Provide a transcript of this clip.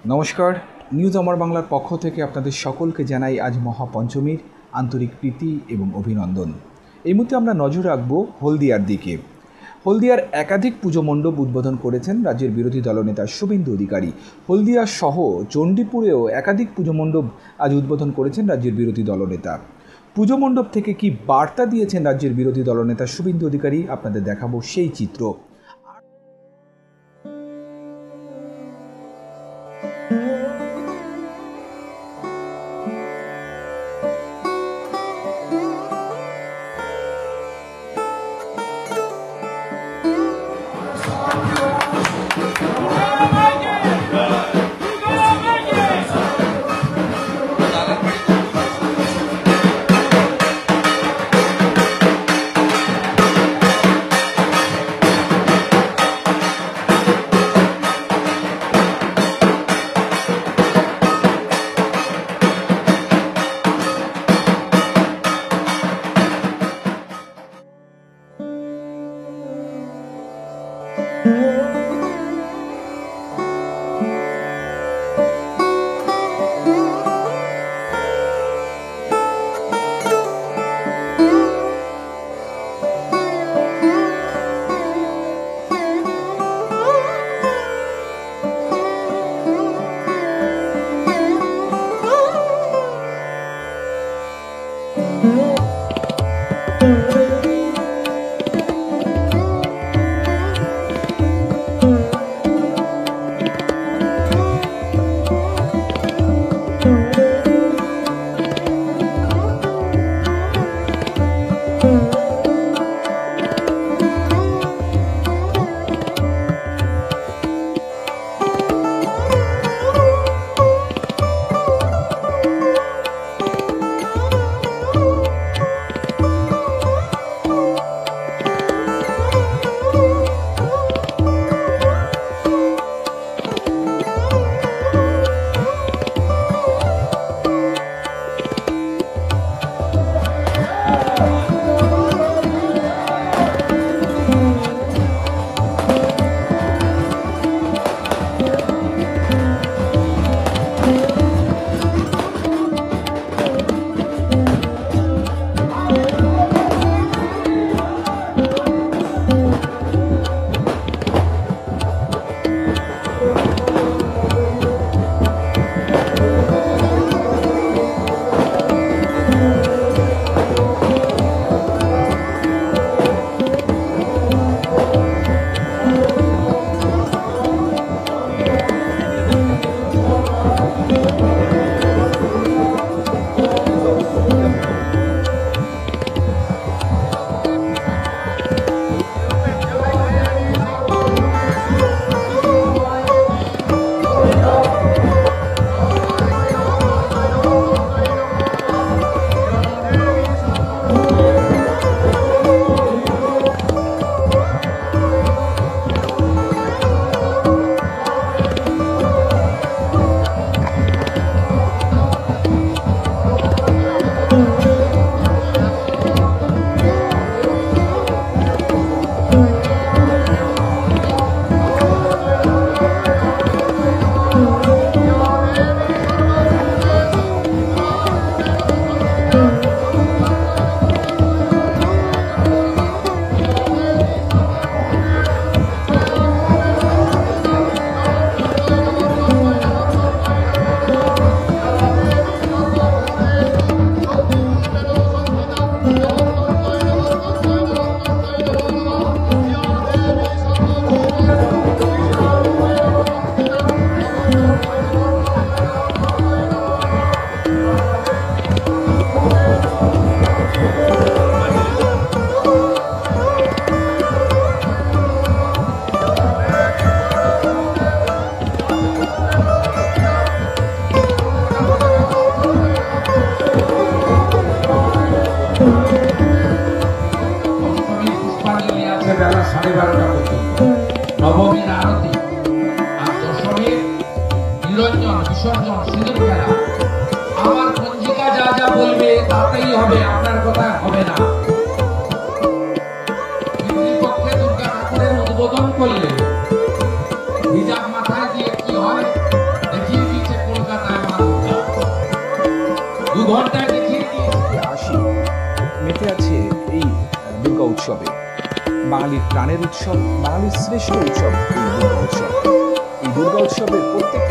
নমস্কার, নিউজ আমার বাংলার পক্ষ থেকে আপনাদের সকলকে জানাই আজ মহাপঞ্চমীর আন্তরিক প্রীতি এবং অভিনন্দন। এই মুহূর্তে আমরা নজর রাখব হলদিয়ার দিকে। হলদিয়ার একাধিক পুজো মণ্ডপ উদ্বোধন করেছেন রাজ্যের বিরোধী দলনেতা শুভেন্দু অধিকারী। হলদিয়া সহ চণ্ডীপুরেও একাধিক পুজো মণ্ডপ আজ উদ্বোধন করেছেন রাজ্যের বিরোধী দলনেতা। পুজো মণ্ডপ থেকে কি বার্তা দিয়েছেন রাজ্যের বিরোধী দলনেতা শুভেন্দু অধিকারী, আপনাদের দেখাবো সেই চিত্র। বেলা 12:30 পর্যন্ত নবমীর আরতি আর দশমীর নিরঞ্জন বিসর্জন সিঁদুর খেলা। আমার পঞ্জিকা যা যা বলবে তাতেই হবে, আপনার কথা হবে না। পিতৃপক্ষে দুর্গা ঠাকুরের উদ্বোধন করলে হিজাব মাথায় দিয়ে কি হয় দেখি ঘন্টায় দেখিয়ে দিয়েছি। আসি মেতে আছে এই দুর্গা উৎসবে। বাঙালির প্রাণের উৎসব, বাঙালির শ্রেষ্ঠ উৎসব এই দুর্গা উৎসব। এই দুর্গা উৎসবের প্রত্যেকটা